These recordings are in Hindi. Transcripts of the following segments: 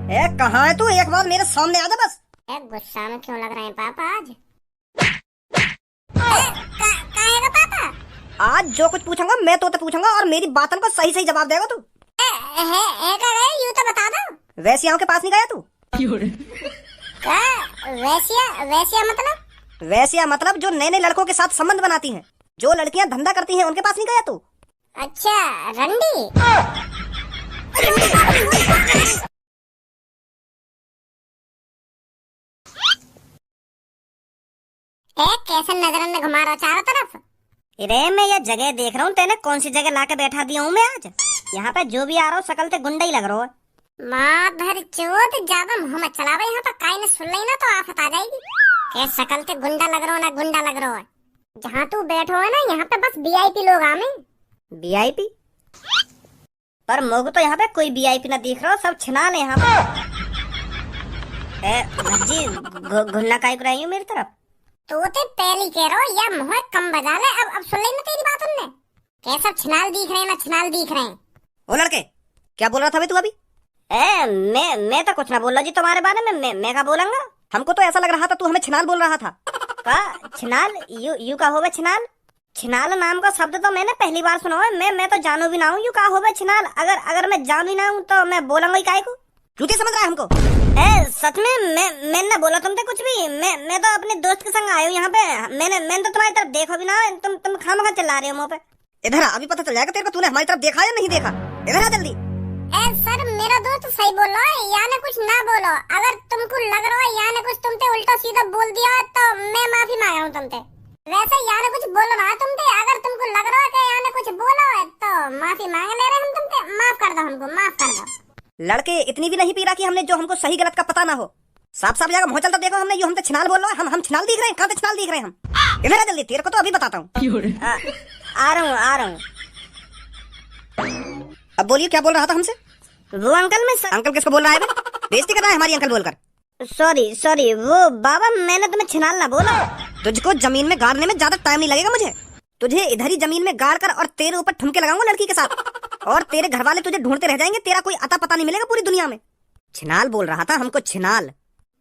ए कहाँ है तू? एक बार मेरे सामने आ जा बस। गुस्सा में क्यों लग रहे हैं पापा आज? काहे का पापा? आज जो कुछ पूछूंगा मैं तो पूछूंगा और मेरी बातों का सही सही जवाब देगा तू। यूं तो बता दो। वैश्याओं के पास नहीं गया तू? वैश्या वैश्या मतलब? वैश्या मतलब जो नए नए लड़कों के साथ संबंध बनाती हैं, जो लड़कियां धंधा करती हैं, उनके पास नहीं गया तू? अच्छा रंडी। कैसे नजर में घुमा रहा चारों तरफ? अरे मैं ये जगह देख रहा हूँ, तेने कौन सी जगह लाके बैठा दिया हूँ मैं आज? यहाँ पे जो भी आ रहा हूँ सकल ते गुंडा ही लग रहा है। माँ भर चोट ज्यादा मुंह में चला यहाँ पर काई ने सुन ली ना तो आफत आ जाएगी। क्या शकल ते गुंडा लग रहा हो ना गुंडा लग रहा है। जहाँ तू बैठो है ना यहाँ पे बस वीआईपी लोग आमे। वीआईपी? पर मोग तो यहाँ पे कोई वीआईपी ना दिख रहा, सब छिनाल है यहाँ पे। भज्जी घुन्ना काई कराई मेरी तरफ? तो ते पहली कह रहा हो या मुँह कम बजा ले। अब सुन ली ना तेरी बात उनने। क्या सब छिनाल दिख रहे हैं ना छिनाल दिख रहे हैं। ओ लड़के क्या बोल रहा था भाई तू अभी? मैं तो कुछ ना बोल रहा जी तुम्हारे बारे में। मैं क्या बोलूंगा? हमको तो ऐसा लग रहा था तू हमें छिनाल बोल रहा था। का छिनाल? यू का होवे छिनाल? छिनाल नाम का शब्द तो मैंने पहली बार सुना है। मैं तो जानू भी ना हूँ यू का होवे छिनाल। अगर मैं जानू ना हूँ तो मैं बोलूंगा ही काहे को? झूठी समझ रहा है हमको? सच में मैं ना बोला तुमसे कुछ भी। मैं तो अपने दोस्त के संग आया हूँ यहाँ पे। मैंने तो तुम्हारी तरफ देखा भी ना। तुम खामखा चिल्ला रहे हो मुँह पे। इधर अभी पता चल जाएगा तेरे को तूने हमारी तरफ देखा या नहीं देखा। इधर आ जल्दी। सर मेरा दोस्त सही बोल रहा है, याने कुछ ना बोलो। अगर तुमको लग रहा है याने कुछ तुमसे उल्टा सीधा बोल दिया तो मैं माफी मांग रहा हूँ तुमसे। वैसे याने कुछ बोल रहा है तुमसे, अगर तुमको लग रहा है कि याने कुछ बोला है तो माफी मांग ले रहे हम तुमसे। माफ कर दो हमको, माफ कर दो। लड़के इतनी भी नहीं पी रहा कि हमने जो हमको सही गलत का पता ना हो। साफ साफ जगह मुँह चलता देखो हमने यो हमसे छिनाल बोल रहा है। हम छिनाल दिख रहे हैं? कहाँ से छिनाल दिख रहे हैं हम? इधर आ जल्दी, तेरे को तो अभी बताता हूँ। आ रहा हूँ। अब बोलिए क्या बोल रहा था हमसे? वो अंकल में अंकल किसको बोल रहा है? बेइज्जती कर रहा है हमारी अंकल बोलकर। सॉरी वो बाबा मैंने तुम्हें छिनाल ना बोला। तुझको जमीन में गाड़ने में ज्यादा टाइम नहीं लगेगा मुझे। तुझे इधर ही जमीन में गाड़ कर और तेरे ऊपर ठुमके लगाऊंगा लड़की के साथ और तेरे घर वाले तुझे ढूंढते रह जाएंगे। तेरा कोई अता पता नहीं मिलेगा पूरी दुनिया में। छिनाल बोल रहा था हमको छिनाल।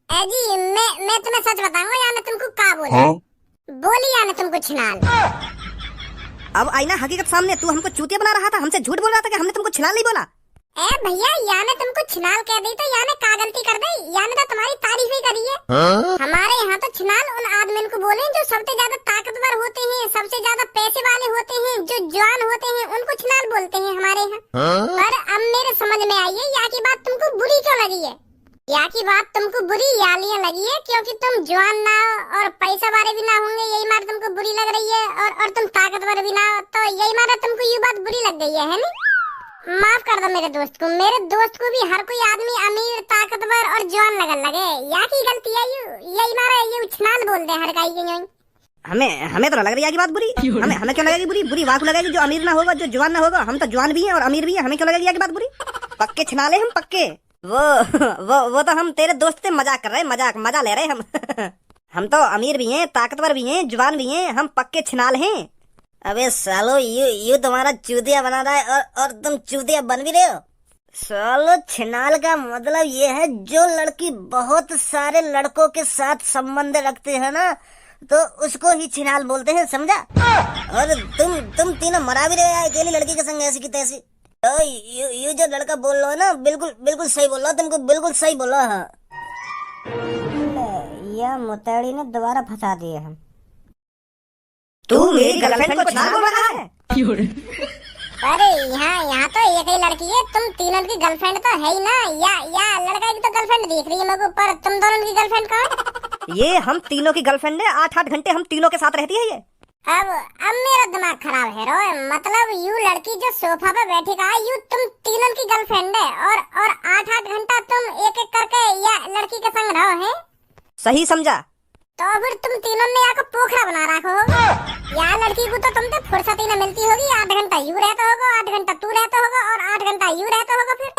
जी मैं तुम्हें सच बताऊंगा या मैं तुमको क्या बोला? बोली या मैं तुमको छिनाल। अब आई ना हकीकत सामने। तू हमको चूतिया बना रहा था, हमसे झूठ बोल रहा था कि हमने तुमको छिनाल नहीं बोला। भैया याने तुमको छिनाल कह दी तो याने का गलती कर दी? याने तो तुम्हारी तारीफ ही करी है। हमारे यहाँ तो छिनाल उन आदमी को बोले जो सबसे ज्यादा ताकतवर होते हैं, सबसे ज्यादा पैसे वाले होते हैं, जो जवान होते हैं, उनको छिनाल बोलते हैं हमारे यहाँ। पर अब मेरे समझ में आई है यहाँ की बात तुमको बुरी क्यों लगी है। यहाँ की बात तुमको बुरी यालियाँ लगी है क्योंकि तुम जवान ना हो और पैसा वाले भी ना होंगे, यही मार तुमको बुरी लग रही है। और तुम ताकतवर भी ना हो तो यही मारा तुमको ये बात बुरी लग गई है ना? माफ कर दो मेरे दोस्त को। मेरे दोस्त को भी हर कोई आदमी अमीर ताकतवर और जवान लगन लगे। यहाँ की गलती है यही मारा ये उछनाल बोल दे हर काई के। हमें तो लग रही है की बात बुरी। हमें क्यों लगेगी बुरी? बुरी वाक लगेगी जो अमीर ना होगा, जो जवान ना होगा। हम तो जवान भी हैं और अमीर भी हैं, हमें क्यों लगेगी की बात बुरी? पक्के छिनाले हम पक्के। वो तो हम तेरे दोस्त से मजाक कर रहे हैं, मजा ले रहे हैं हम तो अमीर भी हैं, ताकतवर भी हैं, जवान भी हैं, हम पक्के छिनाल हैं। अबे सालो यू तुम्हारा चूतिया बना रहा है और तुम चूतिया बन भी रहे हो। सालो छिनाल का मतलब ये है जो लड़की बहुत सारे लड़कों के साथ संबंध रखते हैं ना तो उसको ही छिनाल बोलते हैं, समझा? और तुम तीनों मरा भी रहे हो अकेली लड़की के संग ऐसी की तैसी। तो यू जो लड़का बोल रहा है ना बिल्कुल सही बोल रहा है, तुमको बिल्कुल सही बोला है। यह मुतैड़ी ने दोबारा फंसा दिए हम। तू मेरी गर्लफ्रेंड को छिनाल बोल रहा है? अरे यहाँ तो एक ही लड़की है, तुम तीनों की गर्लफ्रेंड तो है ही ना। या लड़का की तो गर्लफ्रेंड दिख रही है मेरे को, पर तुम दोनों की गर्लफ्रेंड कौन? ये हम तीनों की गर्लफ्रेंड है। 8-8 घंटे हम तीनों के साथ रहती है ये। अब मेरा दिमाग खराब है रो। मतलब यू लड़की जो सोफा पे बैठी का यू तुम तीनों की गर्लफ्रेंड है और 8-8 घंटा तुम एक करके या लड़की के संग रहो है। सही समझा? तो फिर तुम तीनों ने यहाँ पोखरा बना रखा होगा। यहाँ लड़की को तो तुमसे फुर्सत ही न मिलती होगी। 8 घंटा यू रहता होगा, 8 घंटा तू रहता होगा और 8 घंटा यू रहता होगा। फिर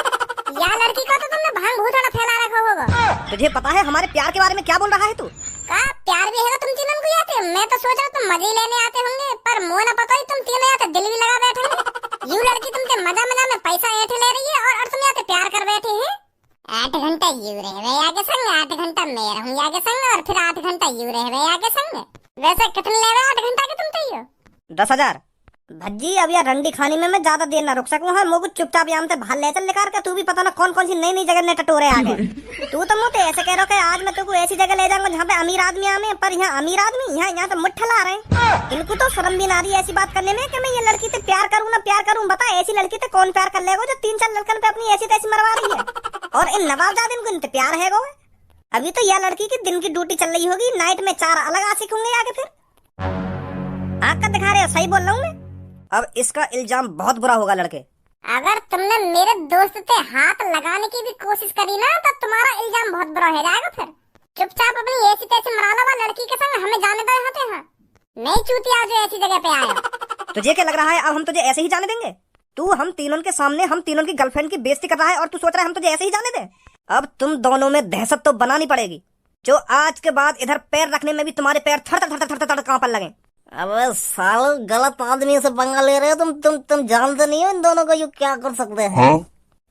यहाँ लड़की को तो तुमने भांग भूतड़ा फैला रखा होगा। तुझे पता है हमारे प्यार के बारे में क्या बोल रहा है तू? का प्यार भी है तुम तीनों को आते? मैं तो सोच रहा तुम मजे लेने आते होंगे, पर मुँह न पता ही तुम तीनों यहाँ दिल भी लगा बैठे। यू लड़की तुमसे मजा में पैसा ऐठे ले रही है और तुम यहाँ प्यार कर बैठे हैं। 8 घंटा यू रहे आगे संग, 8 घंटा मैं रहूं आगे संग, और फिर 8 घंटा यू रहे आगे संग। वैसे कितने ले रहे 8 घंटा के तुम चाहिए? 10,000। भज्जी अब यार रंडी खाने में मैं ज्यादा देर ना रुक सकूं। हाँ मोगु चुपचाप यहाँ से भाल ले चल लेकर के। तू भी पता ना कौन कौन सी नई नई जगह ने टटोरे आ गए। तू तो मुझे ऐसे कह रहा कि आज मैं तुमको ऐसी जगह ले जाऊंगा जहाँ पे अमीर आदमी आवे, पर यहाँ अमीर आदमी यहाँ तो मुट्ठा ला रहे हैं। इनको तो शर्म भी ना रही ऐसी बात करने में कि मैं ये लड़की से प्यार करूँ ना प्यार करूँ। बता ऐसी लड़की से कौन प्यार कर लेगा जो 3-4 लड़कन पे अपनी ऐसी तैसी मरवा रही है। और इन नवाबजाद इनको इनसे प्यार है गो। अभी तो यह लड़की की दिन की ड्यूटी चल रही होगी, नाइट में 4 अलग आशिक होंगे आगे। फिर आंख का दिखा रहे हो, सही बोल रहा हूँ मैं। अब इसका इल्जाम बहुत बुरा होगा लड़के। अगर तुमने मेरे दोस्त से हाथ लगाने की भी कोशिश करी ना तो तुम्हारा इल्जाम बहुत बुरा हो जाएगा। फिर चुपचाप अपनी ऐसी तैसी मराला वाला लड़की के संग हमें जाने दो यहाँ से। हाँ नहीं चूतिया जो ऐसी जगह पे आए। तुझे क्या लग रहा है अब हम तुझे ऐसे ही जाने देंगे? तू हम तीनों के सामने हम तीनों की गर्लफ्रेंड की बेइज्जती कर रहा है और तू सोच रहा है हम तुझे ऐसे ही जाने दे? अब तुम दोनों में दहशत तो बनानी पड़ेगी, जो आज के बाद इधर पैर रखने में भी तुम्हारे पैर थड़ थड़ थड़ थड़ कांपने लगे। अबे सालो गलत आदमी से पंगा ले रहे हो तुम जानते नहीं हो इन दोनों को ये क्या कर सकते हैं। हाँ?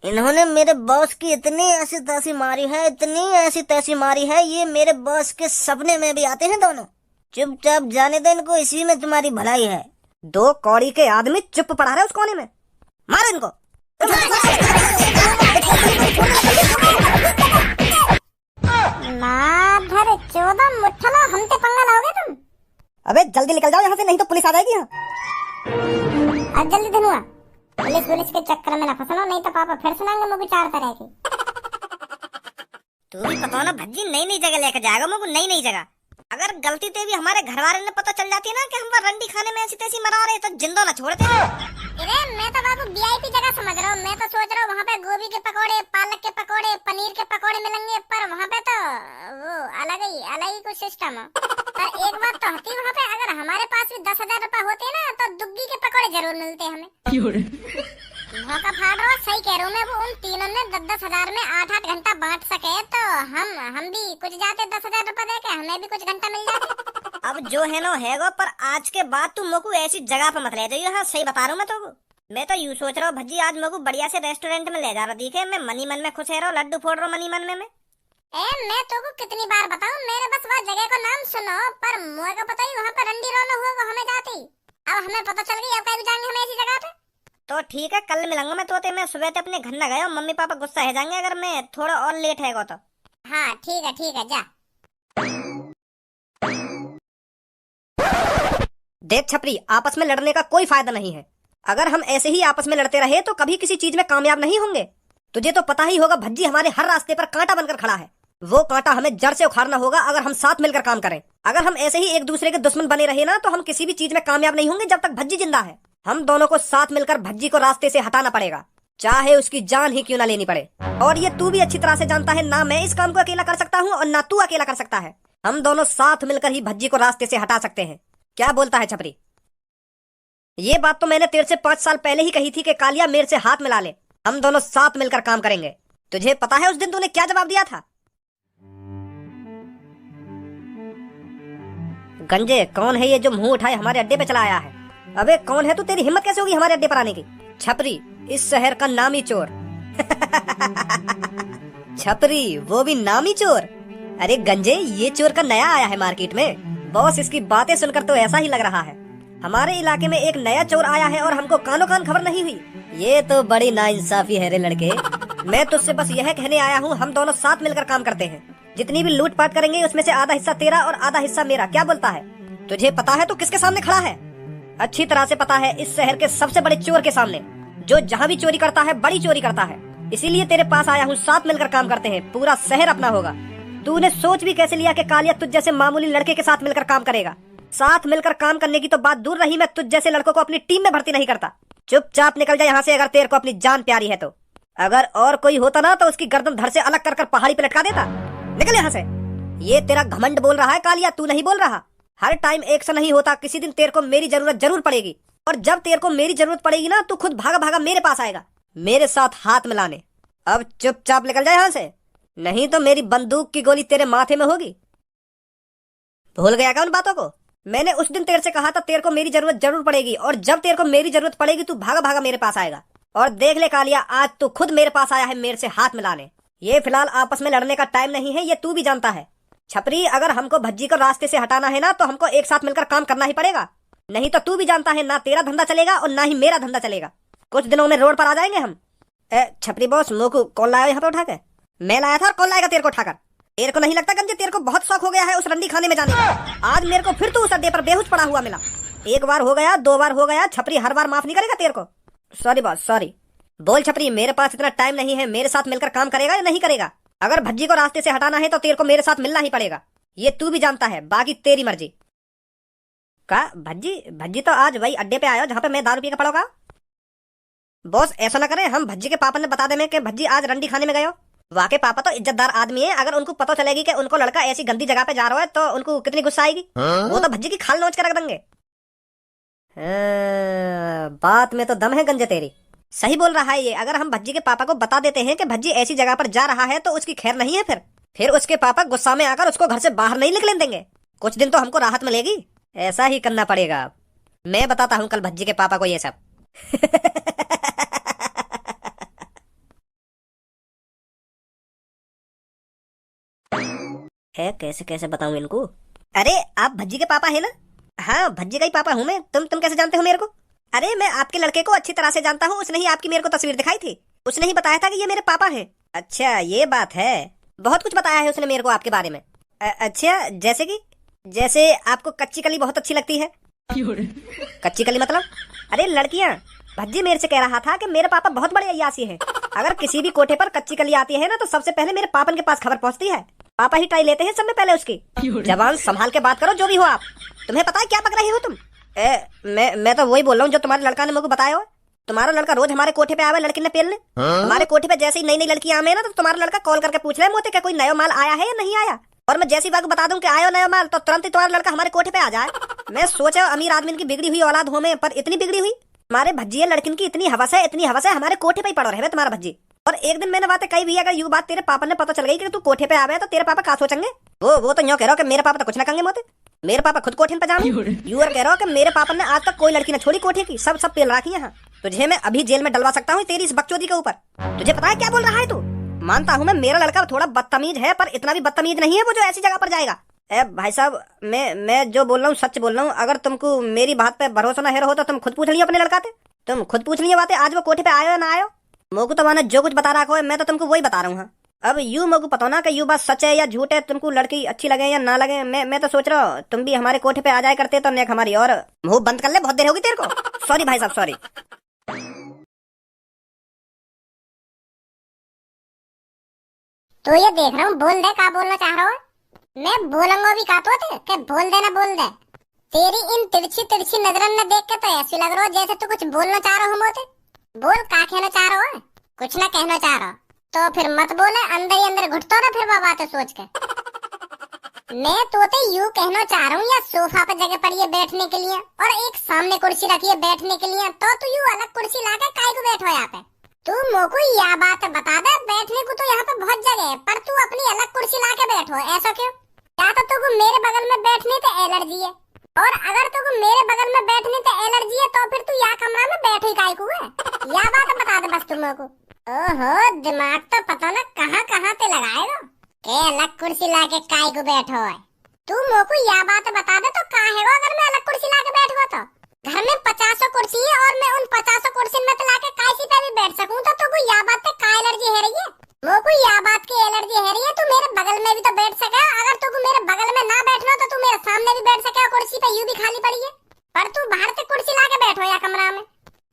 इन्होंने मेरे बॉस की इतनी ऐसी तैसी मारी है, इतनी ऐसी तैसी मारी है, ये मेरे बॉस के सपने में भी आते हैं दोनों। चुपचाप जाने दे इनको, इसी में तुम्हारी भलाई है। 2 कौड़ी के आदमी चुप पड़ा रहे उस कोने में, मार इनको। माधर 14 मुठ्ठला हमसे पंगा लाओगे तुम? अबे जल्दी निकल जाओ यहाँ से, नहीं तो पुलिस आ जाएगी यहाँ। अब जल्दी धनुआ, पुलिस के चक्कर में ना फंसना, नहीं तो पापा फिर सुनाएंगे मुझे 4 तरह की। तू भी पता ना भज्जी नई नई जगह लेकर जाएगा मुझे, नई नई जगह। अगर गलती से भी हमारे घर वाले ने पता चल जाती है ना कि हम रंडी खाने में ऐसी तैसी मरा रहे तो जिंदा ना छोड़ते। अरे मैं तो बाबू VIP जगह समझ रहा हूँ। मैं तो सोच रहा हूँ वहाँ पे गोभी के पकौड़े, पालक के पकौड़े, पनीर के पकौड़े मिलेंगे, पर वहाँ पे तो वो अलग ही कुछ सिस्टम है। पर एक बात तो होती वहाँ पे, अगर हमारे पास भी 10,000 रुपए होते ना तो दुग्गी के पकौड़े जरूर मिलते हमें। मौका फाड़ रहा, सही कह रहा हूँ मैं। वो उन तीनों ने 10-10 हजार में 8-8 घंटा बांट सके तो हम भी कुछ जाते 10,000 रुपए देके, हमें भी कुछ घंटा मिल जाते। अब जो है ना हैगो, पर आज के बाद तुम मोकू ऐसी जगह पर मत ले जाइए। हाँ सही बता रहा हूँ मैं तो। मैं तो यूँ सोच रहा हूँ भज्जी आज मोकू बढ़िया से रेस्टोरेंट में ले जा रहा दिखे, मैं मनी मन में खुश है रहा हूँ, लड्डू फोड़ रहा हूँ मनी मन में मैं। मैं तो को कितनी बार बताऊं, मेरे बस वह जगह को नाम सुनो, पर मुझे को पता ही वहाँ पर रंडी रोना हुआ वो हमें जाती। अब हमें पता चल गई, अब कहीं जाएंगे हम ऐसी जगह पे। तो ठीक है, कल मिलूंगा मैं तोते। मैं सुबह से अपने घर न गया, मम्मी पापा गुस्सा हो जाएंगे अगर मैं थोड़ा और लेट है तो। हाँ ठीक है जा। देख छपरी, आपस में लड़ने का कोई फायदा नहीं है। अगर हम ऐसे ही आपस में लड़ते रहे तो कभी किसी चीज में कामयाब नहीं होंगे। तुझे तो पता ही होगा भज्जी हमारे हर रास्ते पर कांटा बनकर खड़ा है। वो कांटा हमें जड़ से उखाड़ना होगा अगर हम साथ मिलकर काम करें। अगर हम ऐसे ही एक दूसरे के दुश्मन बने रहे ना तो हम किसी भी चीज में कामयाब नहीं होंगे जब तक भज्जी जिंदा है। हम दोनों को साथ मिलकर भज्जी को रास्ते से हटाना पड़ेगा, चाहे उसकी जान ही क्यों ना लेनी पड़े। और ये तू भी अच्छी तरह से जानता है, ना मैं इस काम को अकेला कर सकता हूँ और ना तू अकेला कर सकता है। हम दोनों साथ मिलकर ही भज्जी को रास्ते से हटा सकते हैं। क्या बोलता है छपरी? ये बात तो मैंने तेरे से 5 साल पहले ही कही थी कि कालिया मेरे से हाथ मिला ले, हम दोनों साथ मिलकर काम करेंगे। तुझे पता है उस दिन तूने क्या जवाब दिया था? गंजे, कौन है ये जो मुंह उठाए हमारे अड्डे पे चला आया है? अबे कौन है तू? तेरी हिम्मत कैसे होगी हमारे अड्डे पर आने की? छपरी, इस शहर का नामी चोर। छपरी, वो भी नामी चोर? अरे गंजे, ये चोर का नया आया है मार्केट में। बॉस, इसकी बातें सुनकर तो ऐसा ही लग रहा है हमारे इलाके में एक नया चोर आया है और हमको कानो कान खबर नहीं हुई। ये तो बड़ी नाइंसाफी है रे लड़के। मैं तुझसे बस यह कहने आया हूँ, हम दोनों साथ मिलकर काम करते हैं। जितनी भी लूटपाट करेंगे उसमें से आधा हिस्सा तेरा और आधा हिस्सा मेरा। क्या बोलता है? तुझे पता है तू किसके सामने खड़ा है? अच्छी तरह से पता है, इस शहर के सबसे बड़े चोर के सामने, जो जहाँ भी चोरी करता है बड़ी चोरी करता है। इसीलिए तेरे पास आया हूँ, साथ मिलकर काम करते हैं, पूरा शहर अपना होगा। तूने सोच भी कैसे लिया कि कालिया तुझ जैसे मामूली लड़के के साथ मिलकर काम करेगा? साथ मिलकर काम करने की तो बात दूर रही, मैं तुझ जैसे लड़कों को अपनी टीम में भर्ती नहीं करता। चुपचाप निकल जा यहाँ से अगर तेरे को अपनी जान प्यारी है तो। अगर और कोई होता ना तो उसकी गर्दन धड़ से अलग कर पहाड़ी पे लटका देता। निकल यहाँ से। ये तेरा घमंड बोल रहा है कालिया, तू नहीं बोल रहा। हर टाइम एक सा नहीं होता, किसी दिन तेरे को मेरी जरूरत जरूर पड़ेगी। और जब तेरे को मेरी जरूरत पड़ेगी ना, तू खुद भागा भागा मेरे पास आएगा, मेरे साथ हाथ मिलाने। अब चुपचाप निकल जा यहाँ से, नहीं तो मेरी बंदूक की गोली तेरे माथे में होगी। भूल गया क्या उन बातों को? मैंने उस दिन तेरे से कहा था तेरे को मेरी जरूरत जरूर पड़ेगी, और जब तेरे को मेरी जरूरत पड़ेगी तू भागा भागा मेरे पास आएगा। और देख ले कालिया, आज तू खुद मेरे पास आया है मेरे से हाथ मिलाने। ये फिलहाल आपस में लड़ने का टाइम नहीं है, ये तू भी जानता है। छपरी, अगर हमको भज्जी को रास्ते से हटाना है ना तो हमको एक साथ मिलकर काम करना ही पड़ेगा, नहीं तो तू भी जानता है ना तेरा धंधा चलेगा और ना ही मेरा धंधा चलेगा। कुछ दिनों में रोड पर आ जाएंगे हम। छपरी बॉस, मोकू कौन लाया यहाँ पे उठाकर? मैं लाया था, और कौन लाएगा तेरे को उठाकर? तेरे को नहीं लगता गंजे तेरे को बहुत शौक हो गया है उस रंडी खाने में जाने का? आज मेरे को फिर तू उस अड्डे पर बेहोश पड़ा हुआ मिला। एक बार हो गया, 2 बार हो गया, छपरी हर बार माफ नहीं करेगा तेरे को। Sorry boss, sorry. बोल छपरी, मेरे पास इतना टाइम नहीं है, मेरे साथ मिलकर काम करेगा या नहीं करेगा? अगर भज्जी को रास्ते से हटाना है तो तेरे को मेरे साथ मिलना ही पड़ेगा, ये तू भी जानता है, बाकी तेरी मर्जी। का भज्जी तो आज वही अड्डे पे आयो जहाँ पे मैं दारू पी के पड़ोगा। बॉस ऐसा ना करें, हम भज्जी के पापा ने बता दे कि भज्जी आज रंडी खाने में गयो। वाकई पापा तो इज्जतदार आदमी है, अगर उनको पता चलेगी कि उनको लड़का ऐसी गंदी जगह पे जा रहा है तो उनको कितनी गुस्सा आएगी। वो तो भज्जी की खाल नोच के रख देंगे। बात में तो दम है गंजे तेरी, सही बोल रहा है ये। अगर हम भज्जी के पापा को बता देते हैं कि भज्जी ऐसी जगह पर जा रहा है तो उसकी खैर नहीं है, फिर उसके पापा गुस्सा में आकर उसको घर से बाहर नहीं निकलने देंगे। कुछ दिन तो हमको राहत मिलेगी, ऐसा ही करना पड़ेगा। मैं बताता हूँ कल भज्जी के पापा को ये सब। है कैसे कैसे बताऊं इनको? अरे आप भज्जी के पापा है ना? हाँ, भज्जी का ही पापा हूँ मैं। तुम कैसे जानते हो मेरे को? अरे मैं आपके लड़के को अच्छी तरह से जानता हूँ, उसने ही आपकी मेरे को तस्वीर दिखाई थी, उसने ही बताया था कि ये मेरे पापा हैं। अच्छा ये बात है, बहुत कुछ बताया है उसने मेरे को आपके बारे में। अच्छा जैसे आपको कच्ची कली बहुत अच्छी लगती है। कच्ची कली मतलब? अरे लड़कियां, भज्जी मेरे से कह रहा था कि मेरे पापा बहुत बड़े अय्यासी हैं, अगर किसी भी कोठे पर कच्ची कली आती है ना तो सबसे पहले मेरे पापन के पास खबर पहुंचती है, पापा ही ट्राई लेते हैं सब में पहले उसकी। जबान संभाल के बात करो, जो भी हो आप। तुम्हें पता है क्या पक रही हो तुम? मैं तो वही बोल रहा हूँ जो तुम्हारे लड़का ने मुझे बताया हो। तुम्हारा लड़का रोज हमारे कोठे पे आवे लड़की ने पेलने। हमारे कोठे पे जैसे ही नई नई लड़कियां आवे ना तो तुम्हारा लड़का कॉल करके पूछ रहे मोते क्या कोई नया माल आया है या नहीं आया, और मैं जैसी बात बता दूं कि आयो नया माल तो तुरंत ही तुम्हारा लड़का हमारे कोठे पे आ जाए। मैं सोचा अमीर आदमी की बिगड़ी हुई औलाद हो में, पर इतनी बिगड़ी हुई हमारे भज्जी लड़किन की इतनी हवस है हमारे कोठे पे ही पड़ो रहे तुम्हारा भज्जी। और एक दिन मैंने बातें कही भी, अगर यू बात तेरे पापा ने पता चल गई कि तू कोठे पे आवे तो तेरे पापा क्या सोचेंगे? वो तो यूं कह रहा हो कि मेरे पापा तो कुछ ना कहेंगे मोते, मेरे पापा खुद कोठे पे जाने। यू कह रहा हो कि मेरे पापा ने आज तक कोई लड़की ना छोड़ी कोठे की, सब पेल रखी यहाँ। तुझे मैं अभी जेल में डलवा सकता हूँ तेरी इस बकचोदी के ऊपर। तुझे पता है क्या बोल रहा है तू? मानता हूँ मैं मेरा लड़का थोड़ा बदतमीज है, पर इतना भी बदतमीज नहीं है वो जो ऐसी जगह पर जाएगा। भाई साहब, मैं जो बोल रहा हूँ सच बोल रहा हूँ। अगर तुमको मेरी बात पे भरोसा न हो तो तुम खुद पूछ लियो अपने लड़का से, तुम खुद पूछ लियो बातें, आज वो कोठे पे आयो या ना आयो। मोकू तो मैंने जो कुछ बता रखा है मैं तो तुमको वही बता रहा हूँ। अब यू मोकू पता ना कि यू बात सच है या झूठ है, तुमको लड़की अच्छी लगे या ना लगे। मैं तो सोच रहा हूँ तुम भी हमारे कोठे पे आ जाए करते तो नेक हमारी और मुंह बंद कर ले, बहुत देर होगी तेरे को। सॉरी भाई साहब, सॉरी। तो ये देख रहा हूँ, बोल दे क्या बोलना चाह रहा हो। मैं बोलूंगा भी का तो बोल देना, बोल दे। तेरी इन तिरछी तिरछी नजरन ने देख के तो ऐसी लग रहा हो जैसे तू कुछ बोलना चाह रहा हो मोते। बोल का कहना चाह रहा हो? कुछ ना कहना चाह रहा तो फिर मत बोले, अंदर ही अंदर घुटतो ना फिर बातें सोच के। मैं तो यूं कहना चाह रहा हूँ, या सोफा पे जगह पड़ी है बैठने के लिए और एक सामने कुर्सी रखी है बैठने के लिए, तो तू यूं अलग कुर्सी लाके काहे को बैठो यहाँ पे? तू मोको यह बात बता दे, बैठने को तो यहाँ पे बहुत जगह है, पर तू अपनी अलग कुर्सी लाके बैठो, ऐसा क्यों? क्या तो तुमको मेरे बगल में बैठने से एलर्जी है, और अगर तुमको मेरे बगल में बैठने से एलर्जी है तो फिर तू यहाँ कमरा में बैठे काहे को है? यह बात बता दे बस तुम को। ओहो, दिमाग तो पता ना कहाँ कहाँ पे लगाएगा के अलग कुर्सी लाके काहे को बैठो है। तू मोको यह बात बता दे तो कहाँ है वो, अगर मैं अलग कुर्सी लाके बैठूंगा तो? घर में 50 कुर्सी है और मैं उन 50 कुर्सी में तो लाके कैसी पे भी बैठ सकूं, तो तुमको यह बात पे का एलर्जी है रही है? मोको यह बात की एलर्जी है रही है, तू मेरे बगल में भी तो बैठ सके। अगर तुमको मेरे बगल में ना बैठना तो तू मेरे सामने भी बैठ सके, कुर्सी पे यूं भी खाली पड़ी है, पर तू बाहर से कुर्सी लाके बैठो या कमरा में।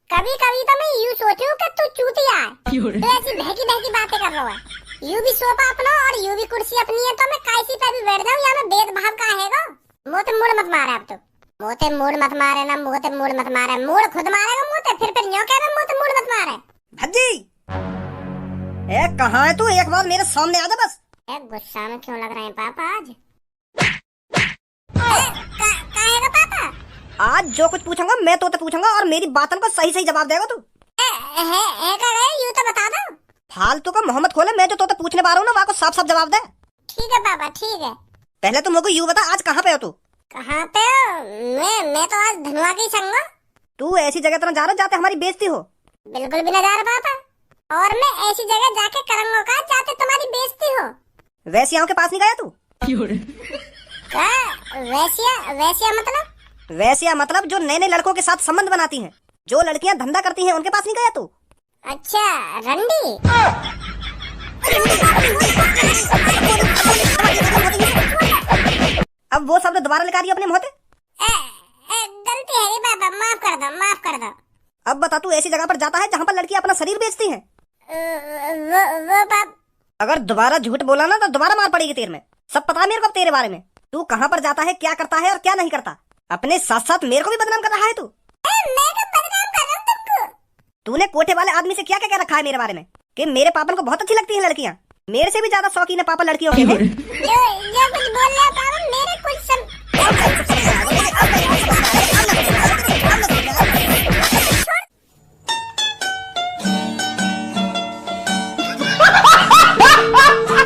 कभी कभी तो मैं यूं सोचूं कि तू चूतिया है, तो ऐसी बहकी बहकी बातें कर रहा है। यूं भी सोफा अपना और यूं भी कुर्सी अपनी है, तो मैं कैसी पे भी बैठ जाऊं, या मैं भेदभाव का है? मोते मूड मत मारे अब तो, मोते मूड मत मारे ना, मोते मूड मत मारे, मूड खुद मारेगा मोते, फिर न्यों कह रहा मोते मूड मत मारे। भज्जी कहाँ है तू? एक बार मेरे सामने आ जा बस। गुस्सा में क्यों लग रहे हैं पापा आज? कहेगा पापा? आज जो कुछ पूछूंगा मैं तो पूछूंगा और मेरी बातों को सही सही जवाब देगा तू। यूं तो बता दो। फालतू का मोहम्मद खोले, मैं जो तो पूछने पा रहा हूँ ना वहाँ को साफ साफ जवाब दे। ठीक है पापा, ठीक है। पहले तुम मुझे यूं बता, आज कहाँ पे हो तू? कहाँ पे हो? मैं तो आज धनुआ की संग। तू ऐसी जगह तो न जा रहा जाते हमारी बेइज्जती हो? बिल्कुल भी न जा रहा पापा, और मैं ऐसी जगह जाके करूंगा का जाते तुम्हारी वैश्याओं के पास नहीं गया तू? क्या? वैश्या वैश्या मतलब? वैश्या मतलब जो नए नए लड़कों के साथ संबंध बनाती हैं, जो लड़कियां धंधा करती हैं, उनके पास नहीं गया तू? अच्छा, रंडी। अब वो शब्द दोबारा निकालिए अपने मुंह से। गलती है रे बाबा, माफ कर दो, माफ कर दो। अब बता, तू ऐसी जगह पर जाता है जहाँ पर लड़कियां अपना शरीर बेचती हैं? वो बाप, अगर दोबारा झूठ बोला ना तो दोबारा मार पड़ेगी तेरे में। सब पता है मेरे को अब तेरे बारे में। तू कहाँ पर जाता है, क्या करता है और क्या नहीं करता। अपने साथ साथ मेरे को भी बदनाम कर रहा है तू। मैं तो बदनाम कर रहा हूँ तुमको। तूने कोठे वाले आदमी से क्या क्या कह रखा है मेरे बारे में कि मेरे पापन को बहुत अच्छी लगती हैं लड़कियां, मेरे से भी ज्यादा शौकीन है पापा लड़कियों के हैं। जो कुछ बोल रहा है पापा, मेरे कुछ